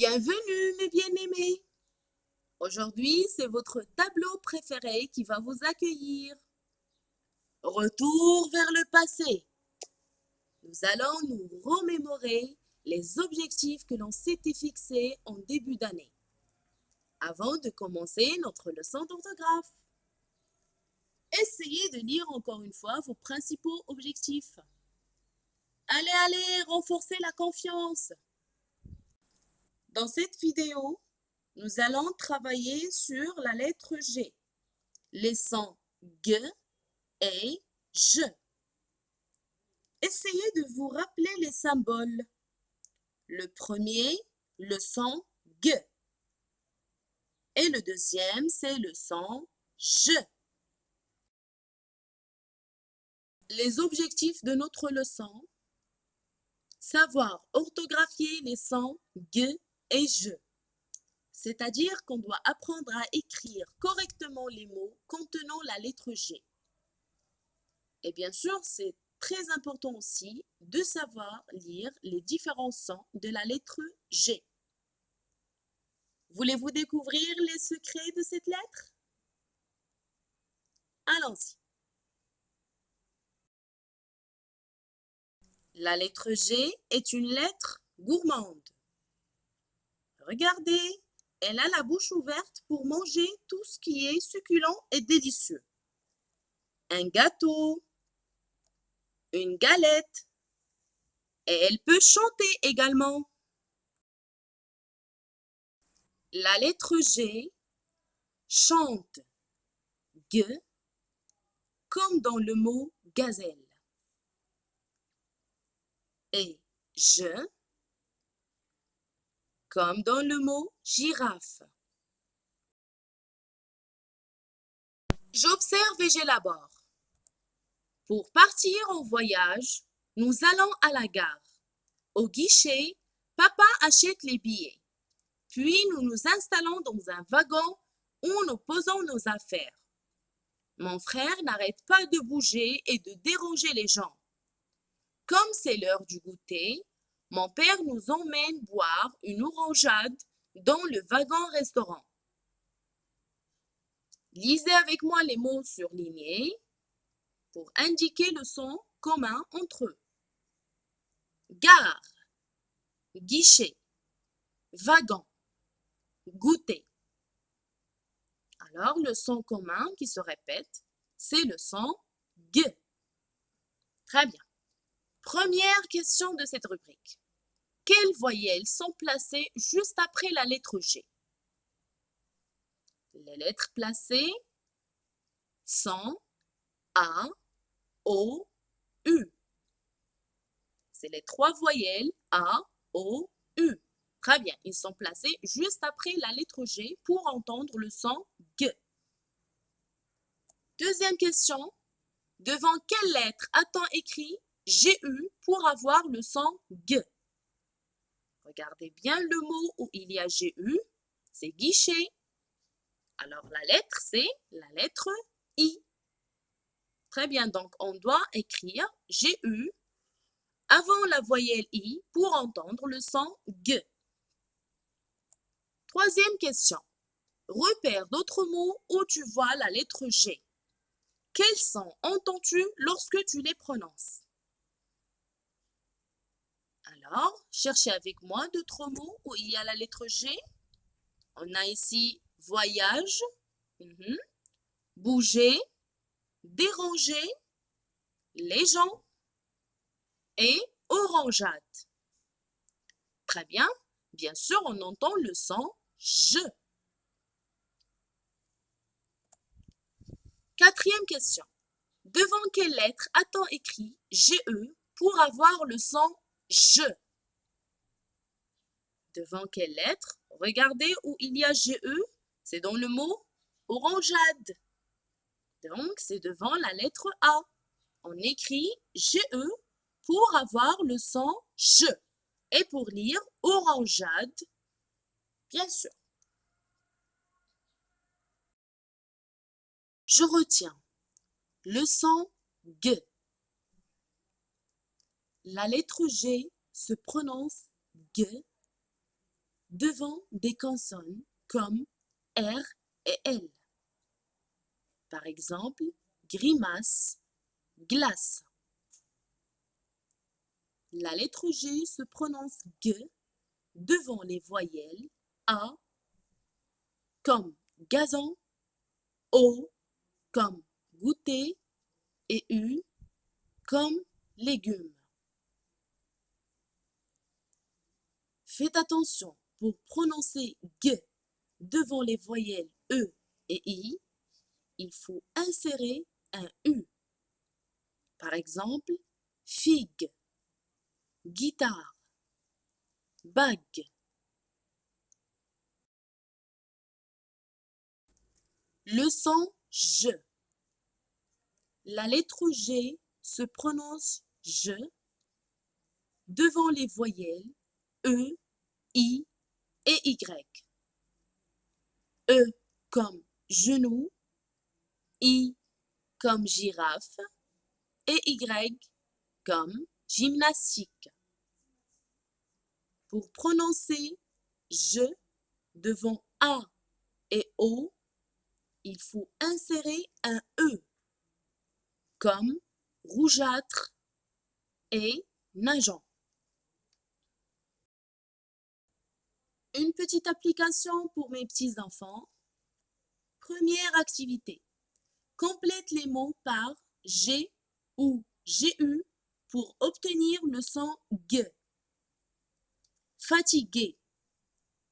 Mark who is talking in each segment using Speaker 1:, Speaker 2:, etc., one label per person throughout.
Speaker 1: Bienvenue mes bien-aimés. Aujourd'hui, c'est votre tableau préféré qui va vous accueillir. Retour vers le passé. Nous allons nous remémorer les objectifs que l'on s'était fixés en début d'année, avant de commencer notre leçon d'orthographe. Essayez de lire encore une fois vos principaux objectifs. Allez, renforcez la confiance. Dans cette vidéo, nous allons travailler sur la lettre G, les sons G et J. Essayez de vous rappeler les symboles. Le premier, le son G. Et le deuxième, c'est le son J. Les objectifs de notre leçon: savoir orthographier les sons G et J. C'est-à-dire qu'on doit apprendre à écrire correctement les mots contenant la lettre G. Et bien sûr, c'est très important aussi de savoir lire les différents sons de la lettre G. Voulez-vous découvrir les secrets de cette lettre? Allons-y. La lettre G est une lettre gourmande. Regardez, elle a la bouche ouverte pour manger tout ce qui est succulent et délicieux. Un gâteau, une galette, et elle peut chanter également. La lettre G chante G comme dans le mot gazelle. Et J comme dans le mot girafe. J'observe et j'élabore. Pour partir en voyage, nous allons à la gare. Au guichet, papa achète les billets. Puis nous nous installons dans un wagon où nous posons nos affaires. Mon frère n'arrête pas de bouger et de déranger les gens. Comme c'est l'heure du goûter, mon père nous emmène boire une orangeade dans le wagon-restaurant. Lisez avec moi les mots surlignés pour indiquer le son commun entre eux. Gare, guichet, wagon, goûter. Alors, le son commun qui se répète, c'est le son G. Très bien. Première question de cette rubrique. Quelles voyelles sont placées juste après la lettre G? Les lettres placées sont A, O, U. C'est les trois voyelles A, O, U. Très bien, ils sont placés juste après la lettre G pour entendre le son G. Deuxième question. Devant quelle lettre a-t-on écrit GU pour avoir le son G? Regardez bien le mot où il y a GU, c'est guichet. Alors la lettre, c'est la lettre I. Très bien, donc on doit écrire GU avant la voyelle I pour entendre le son G. Troisième question. Repère d'autres mots où tu vois la lettre G. Quels sons entends-tu lorsque tu les prononces? Alors, cherchez avec moi d'autres mots où il y a la lettre G. On a ici voyage, bouger, déranger, les gens et orangeade. Très bien. Bien sûr, on entend le son J. Quatrième question. Devant quelle lettre a-t-on écrit GE pour avoir le son J? Devant quelle lettre? Regardez où il y a GE. C'est dans le mot orangeade. Donc, c'est devant la lettre A. On écrit GE pour avoir le son J. Et pour lire orangeade, bien sûr. Je retiens le son G. La lettre G se prononce G devant des consonnes comme R et L. Par exemple, grimace, glace. La lettre G se prononce G devant les voyelles A comme gazon, O comme goûter et U comme légumes. Faites attention, pour prononcer G devant les voyelles E et I, il faut insérer un U. Par exemple, figue, guitare, bague. Le son je. La lettre G se prononce je devant les voyelles E, I et Y. E comme genou, I comme girafe et Y comme gymnastique. Pour prononcer je devant A et O, il faut insérer un E comme rougeâtre et nageant. Une petite application pour mes petits-enfants. Première activité. Complète les mots par G ou GU pour obtenir le son G. Fatigué,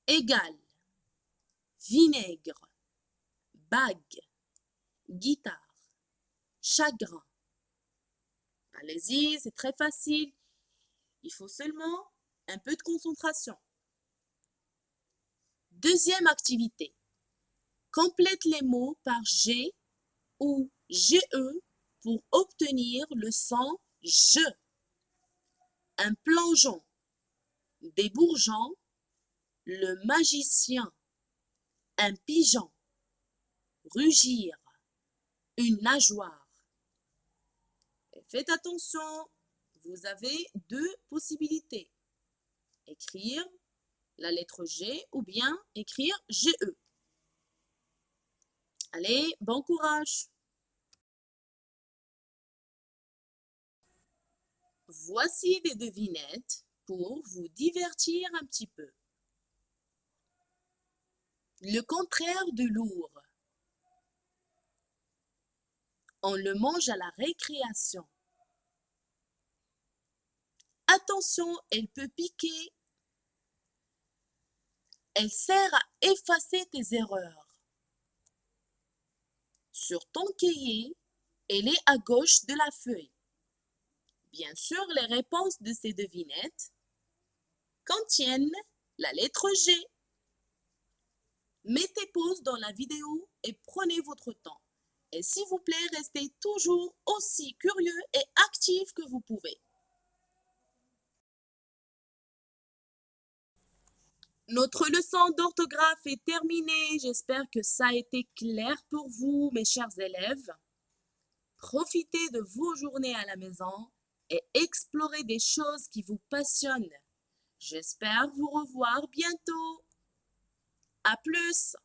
Speaker 1: égal, vinaigre, bague, guitare, chagrin. Allez-y, c'est très facile. Il faut seulement un peu de concentration. Deuxième activité. Complète les mots par G ou GE pour obtenir le son je. Un plongeon, des bourgeons, le magicien, un pigeon, rugir, une nageoire. Et faites attention, vous avez deux possibilités. Écrire la lettre G ou bien écrire GE. Allez, bon courage! Voici des devinettes pour vous divertir un petit peu. Le contraire de lourd. On le mange à la récréation. Attention, elle peut piquer. Elle sert à effacer tes erreurs. Sur ton cahier, elle est à gauche de la feuille. Bien sûr, les réponses de ces devinettes contiennent la lettre G. Mettez pause dans la vidéo et prenez votre temps. Et s'il vous plaît, restez toujours aussi curieux et actifs que vous pouvez. Notre leçon d'orthographe est terminée. J'espère que ça a été clair pour vous, mes chers élèves. Profitez de vos journées à la maison et explorez des choses qui vous passionnent. J'espère vous revoir bientôt. À plus!